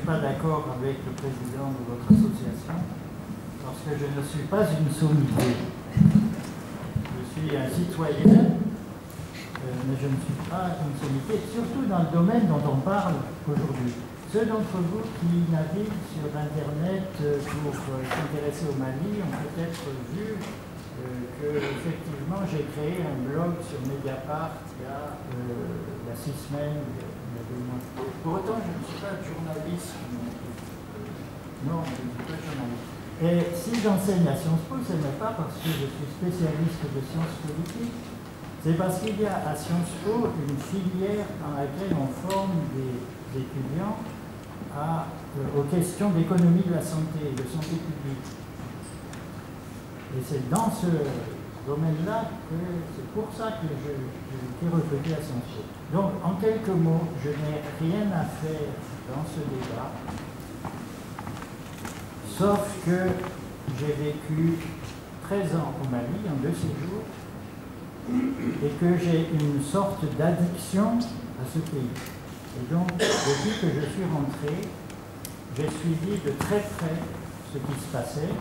pas d'accord avec le président de votre association, parce que je ne suis pas une sommité. Je suis un citoyen, mais je ne suis pas une sommité, surtout dans le domaine dont on parle aujourd'hui. Ceux d'entre vous qui naviguent sur Internet pour s'intéresser au Mali ont peut-être vu que, effectivement, j'ai créé un blog sur Mediapart il y a 6 semaines, il y a 2 mois. Pour autant, je ne suis pas journaliste. Non, je ne suis pas journaliste. Et si j'enseigne à Sciences Po, ce n'est pas parce que je suis spécialiste de sciences politiques, c'est parce qu'il y a à Sciences Po une filière dans laquelle on forme des étudiants aux questions d'économie de la santé, de santé publique. Et c'est dans ce domaine-là que c'est pour ça que j'ai été recruté à Sciences Po. Donc, en quelques mots, je n'ai rien à faire dans ce débat, sauf que j'ai vécu 13 ans au Mali en 2 séjours et que j'ai une sorte d'addiction à ce pays. Et donc, depuis que je suis rentré, j'ai suivi de très près ce qui se passait.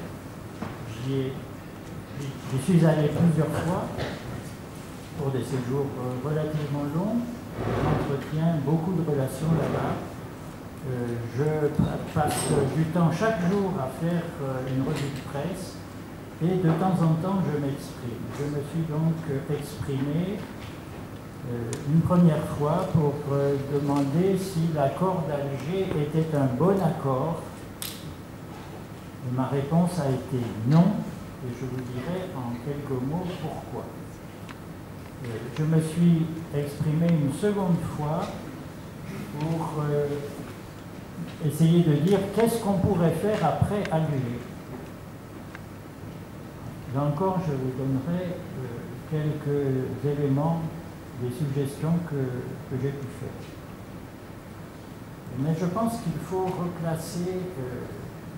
J'y suis allé plusieurs fois pour des séjours relativement longs. J'entretiens beaucoup de relations là-bas. Je passe du temps chaque jour à faire une revue de presse et de temps en temps je m'exprime. Je me suis donc exprimé une première fois pour demander si l'accord d'Alger était un bon accord. Et ma réponse a été non. Et je vous dirai en quelques mots pourquoi. Je me suis exprimé une seconde fois pour essayer de dire qu'est-ce qu'on pourrait faire après Alger. Là encore, je vous donnerai quelques éléments, des suggestions que j'ai pu faire. Mais je pense qu'il faut replacer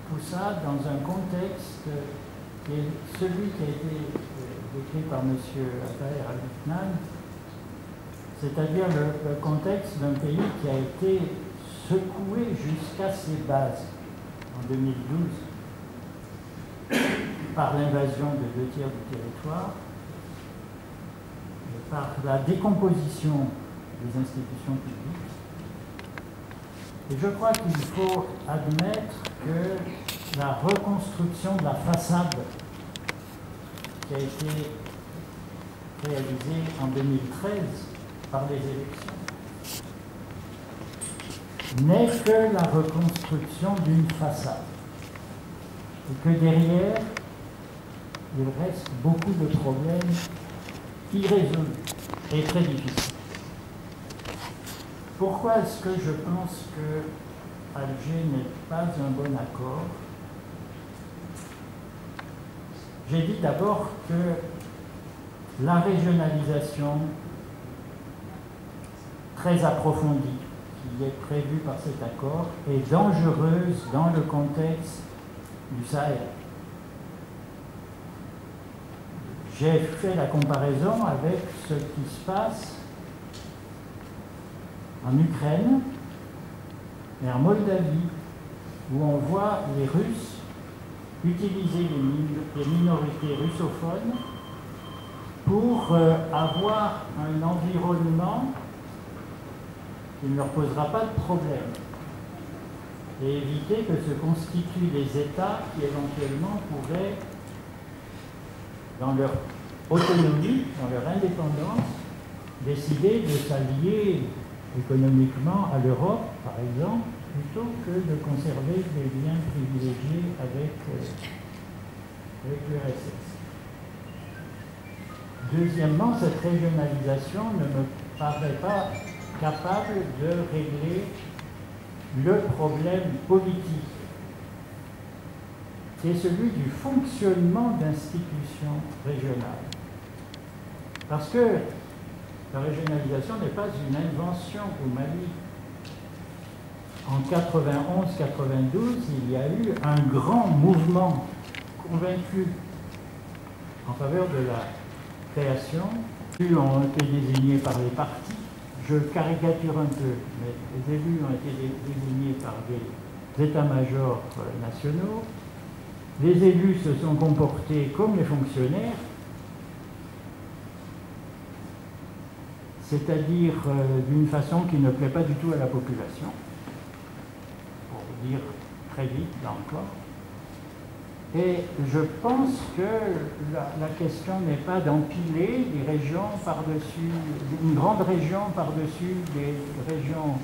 tout ça dans un contexte qui est celui qui a été décrit par M. Attaher Al-Mutnan, c'est-à-dire le contexte d'un pays qui a été secoué jusqu'à ses bases en 2012 par l'invasion de 2 tiers du territoire, par la décomposition des institutions publiques. Et je crois qu'il faut admettre que la reconstruction de la façade qui a été réalisée en 2013 par les élections n'est que la reconstruction d'une façade. Et que derrière, il reste beaucoup de problèmes irrésolus et très difficiles. Pourquoi est-ce que je pense que Alger n'est pas un bon accord? J'ai dit d'abord que la régionalisation très approfondie qui est prévue par cet accord est dangereuse dans le contexte du Sahel. J'ai fait la comparaison avec ce qui se passe en Ukraine et en Moldavie, où on voit les Russes utiliser les minorités russophones pour avoir un environnement qui ne leur posera pas de problème et éviter que se constituent des États qui éventuellement pourraient, dans leur autonomie, dans leur indépendance, décider de s'allier économiquement à l'Europe, par exemple, plutôt que de conserver des liens privilégiés avec l'URSS. Deuxièmement, cette régionalisation ne me paraît pas capable de régler le problème politique, qui est celui du fonctionnement d'institutions régionales. Parce que la régionalisation n'est pas une invention au Mali. En 91-92, il y a eu un grand mouvement convaincu en faveur de la création. Les élus ont été désignés par les partis. Je caricature un peu, mais les élus ont été désignés par des états-majors nationaux. Les élus se sont comportés comme les fonctionnaires, c'est-à-dire d'une façon qui ne plaît pas du tout à la population, pour dire très vite, là encore. Et je pense que la question n'est pas d'empiler des régions par-dessus, une grande région par-dessus des régions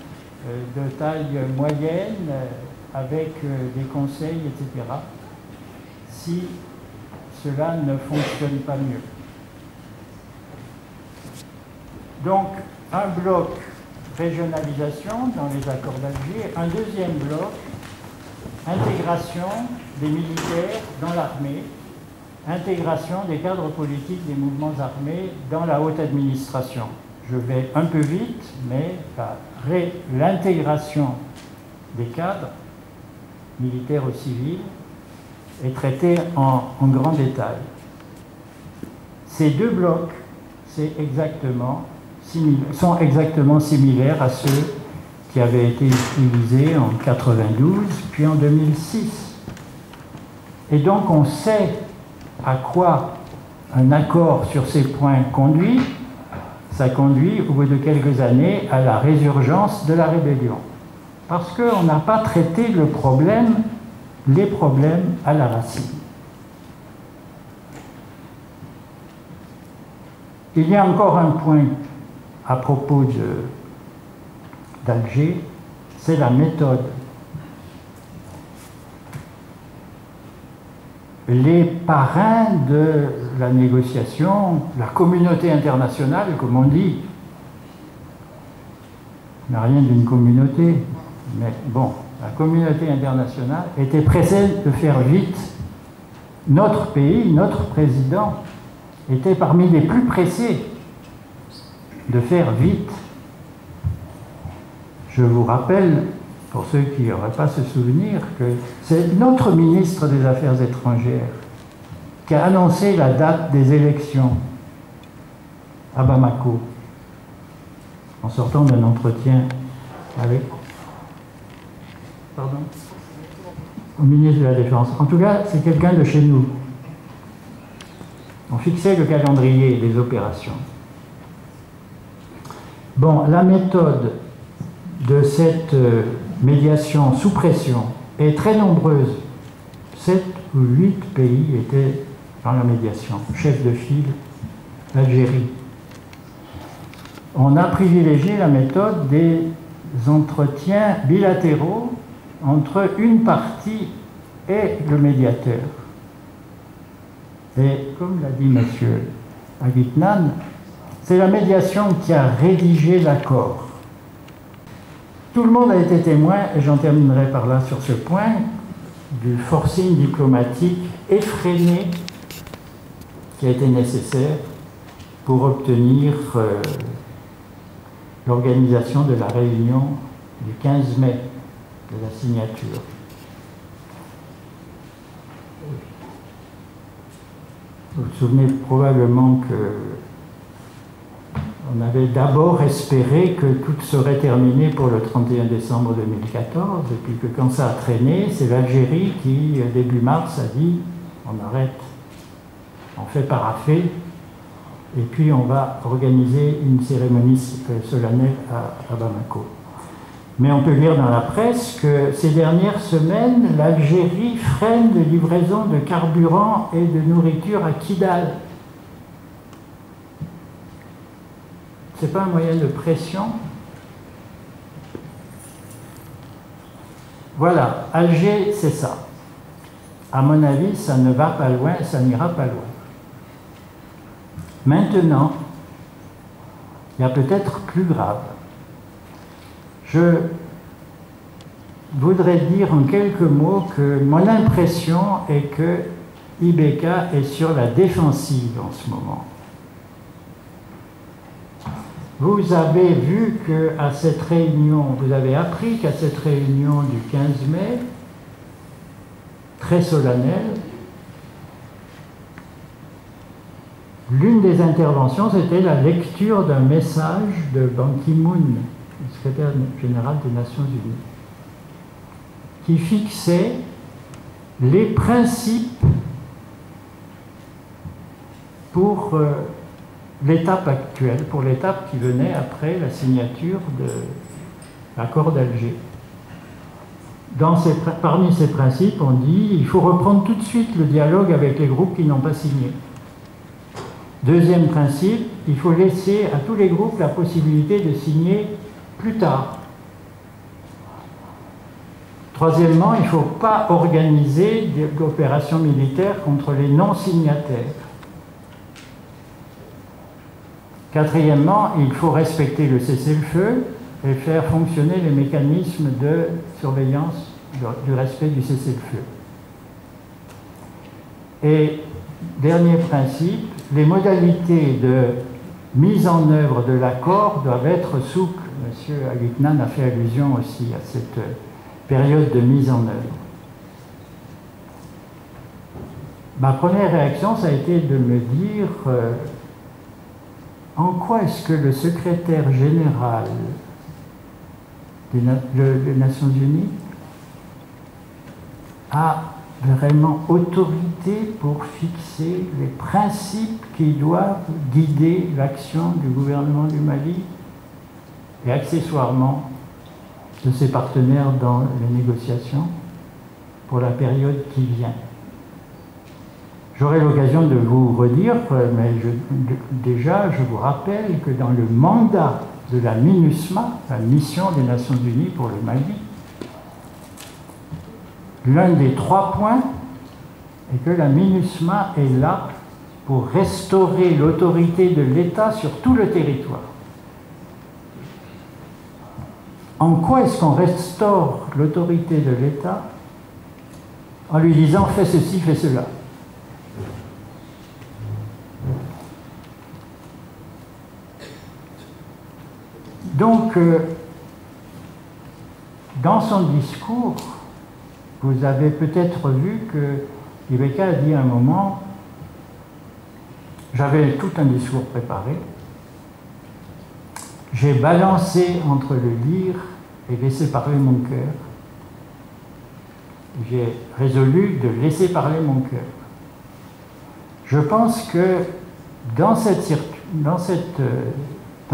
de taille moyenne, avec des conseils, etc., si cela ne fonctionne pas mieux. Donc, un bloc régionalisation dans les accords d'Alger, un deuxième bloc intégration des militaires dans l'armée, intégration des cadres politiques des mouvements armés dans la haute administration. Je vais un peu vite, mais l'intégration des cadres, militaires ou civils, est traitée en grand détail. Ces deux blocs sont exactement similaires à ceux qui avaient été utilisés en 1992, puis en 2006. Et donc on sait à quoi un accord sur ces points conduit. Ça conduit, au bout de quelques années, à la résurgence de la rébellion. Parce qu'on n'a pas traité les problèmes à la racine. Il y a encore un point à propos d'Alger, c'est la méthode. Les parrains de la négociation, la communauté internationale, comme on dit, n'a rien d'une communauté, mais bon, la communauté internationale était pressée de faire vite. Notre pays, notre président, était parmi les plus pressés de faire vite. Je vous rappelle, pour ceux qui n'auraient pas ce souvenir, que c'est notre ministre des Affaires étrangères qui a annoncé la date des élections à Bamako, en sortant d'un entretien avec... Pardon ? Au ministre de la Défense. En tout cas, c'est quelqu'un de chez nous. On fixait le calendrier des opérations. Bon, la méthode de cette médiation sous pression est très nombreuse. 7 ou 8 pays étaient dans la médiation. Chef de file, l'Algérie. On a privilégié la méthode des entretiens bilatéraux entre une partie et le médiateur. Et comme l'a dit M. Aguitnan, c'est la médiation qui a rédigé l'accord. Tout le monde a été témoin, et j'en terminerai par là sur ce point, du forcing diplomatique effréné qui a été nécessaire pour obtenir l'organisation de la réunion du 15 mai de la signature. Vous vous souvenez probablement qu'on avait d'abord espéré que tout serait terminé pour le 31 décembre 2014, et puis que quand ça a traîné, c'est l'Algérie qui, début mars, a dit on arrête, on fait paraffer, et puis on va organiser une cérémonie solennelle à Bamako. Mais on peut lire dans la presse que ces dernières semaines, l'Algérie freine les livraisons de carburant et de nourriture à Kidal. C'est pas un moyen de pression? Voilà, Alger, c'est ça. À mon avis, ça ne va pas loin, ça n'ira pas loin. Maintenant, il y a peut-être plus grave. Je voudrais dire en quelques mots que mon impression est que IBK est sur la défensive en ce moment. Vous avez vu qu'à cette réunion, vous avez appris qu'à cette réunion du 15 mai, très solennelle, l'une des interventions, c'était la lecture d'un message de Ban Ki-moon, le secrétaire général des Nations Unies, qui fixait les principes pour l'étape actuelle, pour l'étape qui venait après la signature de l'accord d'Alger. Parmi ces principes, on dit qu'il faut reprendre tout de suite le dialogue avec les groupes qui n'ont pas signé. Deuxième principe, il faut laisser à tous les groupes la possibilité de signer plus tard. Troisièmement, il ne faut pas organiser d'opérations militaires contre les non-signataires. Quatrièmement, il faut respecter le cessez-le-feu et faire fonctionner les mécanismes de surveillance du respect du cessez-le-feu. Et dernier principe, les modalités de mise en œuvre de l'accord doivent être souples. Monsieur Agutnan a fait allusion aussi à cette période de mise en œuvre. Ma première réaction, ça a été de me dire en quoi est-ce que le secrétaire général des Nations Unies a vraiment autorité pour fixer les principes qui doivent guider l'action du gouvernement du Mali et accessoirement de ses partenaires dans les négociations pour la période qui vient. J'aurai l'occasion de vous redire, mais déjà je vous rappelle que dans le mandat de la MINUSMA, la mission des Nations Unies pour le Mali, l'un des 3 points est que la MINUSMA est là pour restaurer l'autorité de l'État sur tout le territoire. En quoi est-ce qu'on restaure l'autorité de l'État? En lui disant fais ceci, fais cela. Donc, dans son discours, vous avez peut-être vu que Ibeka a dit à un moment, j'avais tout un discours préparé, j'ai balancé entre le lire et laisser parler mon cœur. J'ai résolu de laisser parler mon cœur. Je pense que dans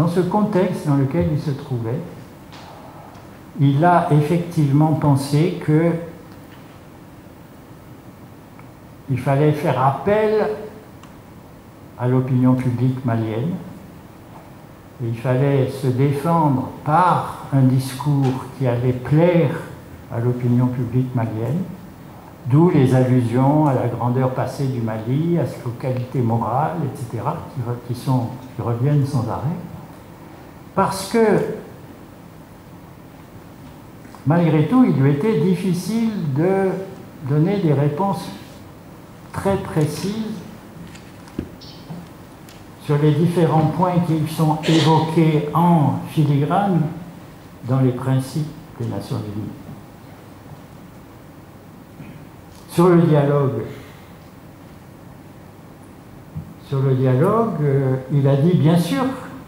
ce contexte dans lequel il se trouvait, il a effectivement pensé qu'il fallait faire appel à l'opinion publique malienne. Il fallait se défendre par un discours qui allait plaire à l'opinion publique malienne, d'où les allusions à la grandeur passée du Mali, à ses qualités morales, etc., qui reviennent sans arrêt. Parce que, malgré tout, il lui était difficile de donner des réponses très précises sur les différents points qui sont évoqués en filigrane dans les principes des Nations Unies. Sur le dialogue, il a dit bien sûr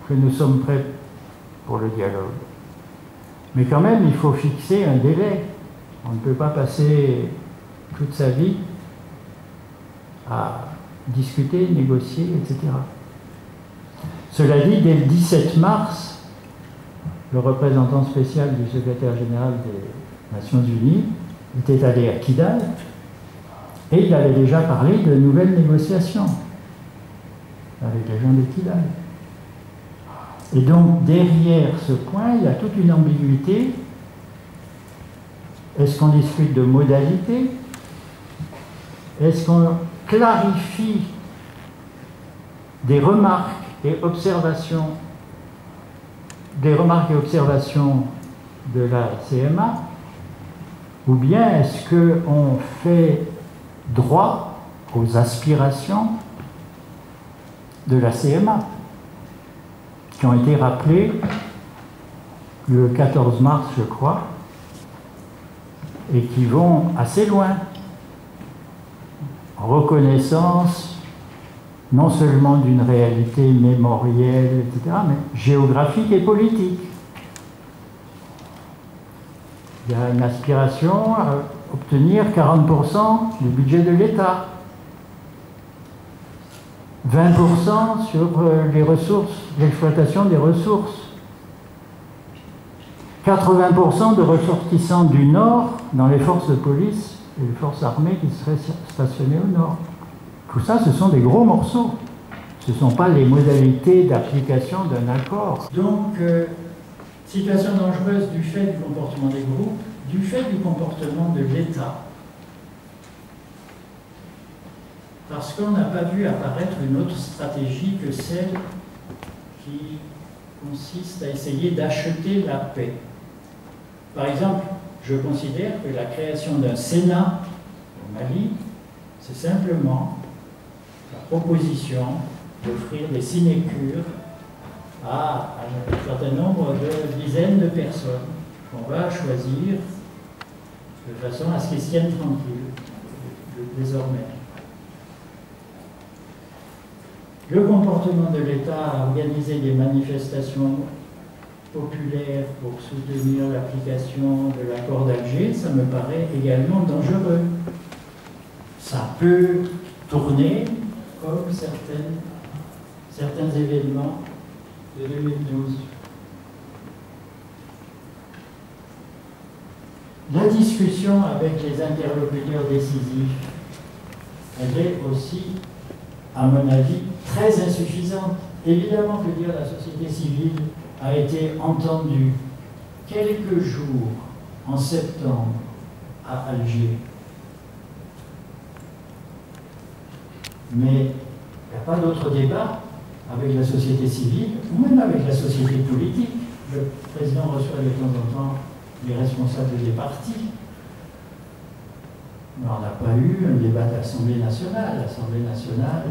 que nous sommes prêts pour le dialogue. Mais quand même, il faut fixer un délai. On ne peut pas passer toute sa vie à discuter, négocier, etc. Cela dit, dès le 17 mars, le représentant spécial du secrétaire général des Nations Unies était allé à Kidal et il avait déjà parlé de nouvelles négociations avec les gens de Kidal. Et donc, derrière ce point, il y a toute une ambiguïté. Est-ce qu'on discute de modalités? Est-ce qu'on clarifie des remarques et observations de la CMA? Ou bien est-ce qu'on fait droit aux aspirations de la CMA qui ont été rappelées le 14 mars, je crois, et qui vont assez loin. Reconnaissance non seulement d'une réalité mémorielle, etc., mais géographique et politique. Il y a une aspiration à obtenir 40% du budget de l'État, 20% sur les ressources, l'exploitation des ressources, 80% de ressortissants du Nord dans les forces de police et les forces armées qui seraient stationnées au Nord. Tout ça, ce sont des gros morceaux. Ce ne sont pas les modalités d'application d'un accord. Donc, situation dangereuse du fait du comportement des groupes, du fait du comportement de l'État. Parce qu'on n'a pas vu apparaître une autre stratégie que celle qui consiste à essayer d'acheter la paix. Par exemple, je considère que la création d'un Sénat au Mali, c'est simplement la proposition d'offrir des sinécures à un certain nombre de dizaines de personnes qu'on va choisir de façon à ce qu'ils se tiennent tranquilles désormais. Le comportement de l'État à organiser des manifestations populaires pour soutenir l'application de l'accord d'Alger, ça me paraît également dangereux. Ça peut tourner comme certains événements de 2012. La discussion avec les interlocuteurs décisifs, elle est aussi, à mon avis, très insuffisante. Évidemment que dire la société civile a été entendue quelques jours en septembre à Alger. Mais il n'y a pas d'autre débat avec la société civile ou même avec la société politique. Le président reçoit de temps en temps les responsables des partis. Mais on n'a pas eu un débat de l'Assemblée nationale. L'Assemblée nationale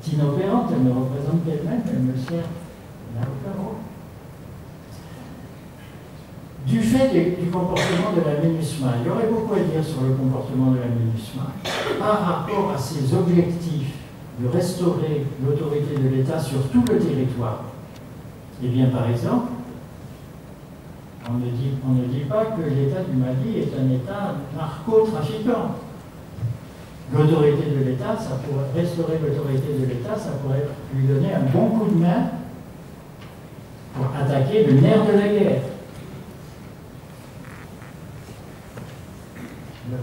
est inopérante, elle ne représente qu'elle-même, elle me sert à aucun rôle. Du fait du comportement de la MINUSMA, il y aurait beaucoup à dire sur le comportement de la MINUSMA par rapport à ses objectifs de restaurer l'autorité de l'État sur tout le territoire. Eh bien, par exemple, on ne dit pas que l'État du Mali est un État narcotrafiquant. L'autorité de l'État, ça pourrait restaurer l'autorité de l'État, ça pourrait lui donner un bon coup de main pour attaquer le nerf de la guerre. Le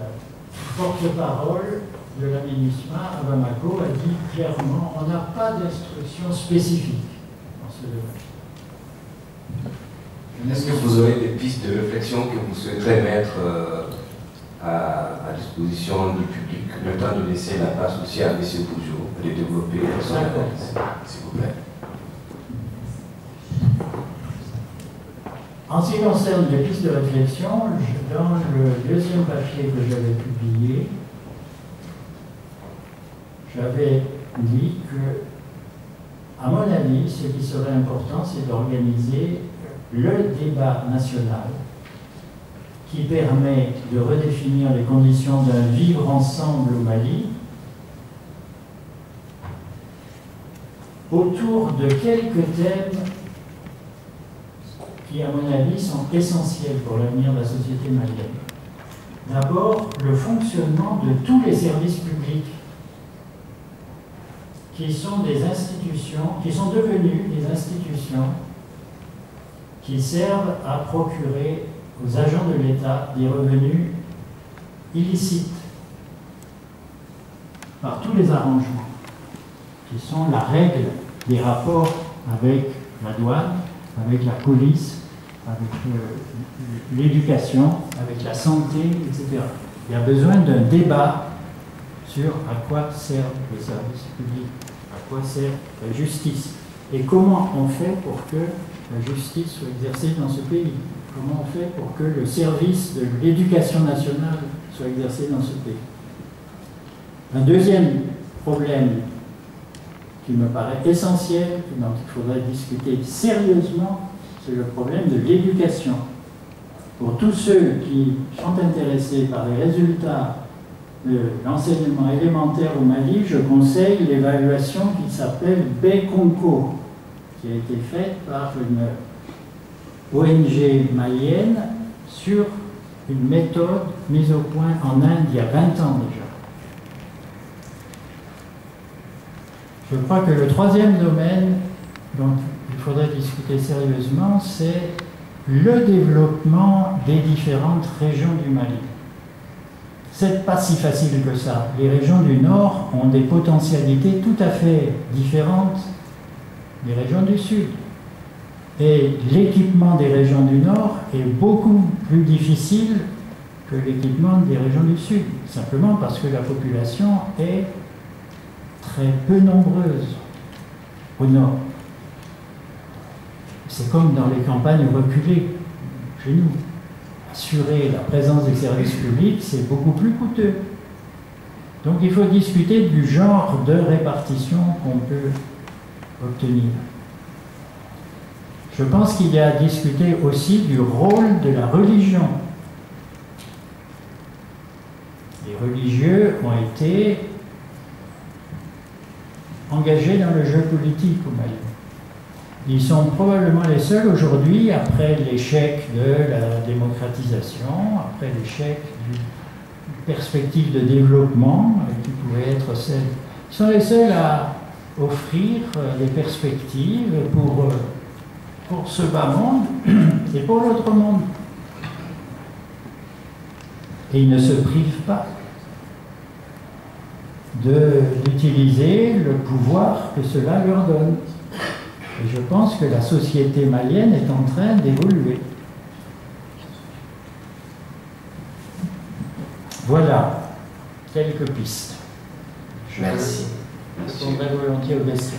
porte-parole de la MINUSMA à Bamako a dit clairement on n'a pas d'instruction spécifique dans ce domaine. Est-ce que vous aurez des pistes de réflexion que vous souhaiterez mettre à disposition du public, le temps de laisser la place aussi à M. Boujou, de les développer, s'il vous plaît? En ce qui concerne les pistes de réflexion, dans le deuxième papier que j'avais publié, j'avais dit que, à mon avis, ce qui serait important, c'est d'organiser le débat national qui permet de redéfinir les conditions d'un vivre ensemble au Mali autour de quelques thèmes qui, à mon avis, sont essentiels pour l'avenir de la société malienne. D'abord, le fonctionnement de tous les services publics qui sont des institutions, qui sont devenues des institutions qui servent à procurer aux agents de l'État des revenus illicites par tous les arrangements, qui sont la règle des rapports avec la douane, avec la police, avec l'éducation, avec la santé, etc. Il y a besoin d'un débat sur à quoi servent les services publics, à quoi sert la justice, et comment on fait pour que la justice soit exercée dans ce pays, comment on fait pour que le service de l'éducation nationale soit exercé dans ce pays. Un deuxième problème qui me paraît essentiel, dont il faudrait discuter sérieusement, c'est le problème de l'éducation. Pour tous ceux qui sont intéressés par les résultats de l'enseignement élémentaire au Mali, je conseille l'évaluation qui s'appelle BECONCO, qui a été faite par ONG malienne sur une méthode mise au point en Inde il y a 20 ans déjà. Je crois que le troisième domaine dont il faudrait discuter sérieusement, c'est le développement des différentes régions du Mali. C'est pas si facile que ça. Les régions du Nord ont des potentialités tout à fait différentes des régions du Sud. Et l'équipement des régions du Nord est beaucoup plus difficile que l'équipement des régions du Sud, simplement parce que la population est très peu nombreuse au Nord. C'est comme dans les campagnes reculées chez nous. Assurer la présence des services publics, c'est beaucoup plus coûteux. Donc il faut discuter du genre de répartition qu'on peut obtenir. Je pense qu'il y a à discuter aussi du rôle de la religion. Les religieux ont été engagés dans le jeu politique au Mali. Ils sont probablement les seuls aujourd'hui, après l'échec de la démocratisation, après l'échec d'une perspective de développement qui pouvait être celle. Ils sont les seuls à offrir des perspectives pour ce bas monde et pour l'autre monde. Et ils ne se privent pas d'utiliser le pouvoir que cela leur donne. Et je pense que la société malienne est en train d'évoluer. Voilà quelques pistes. Merci. Je répondrai volontiers aux questions.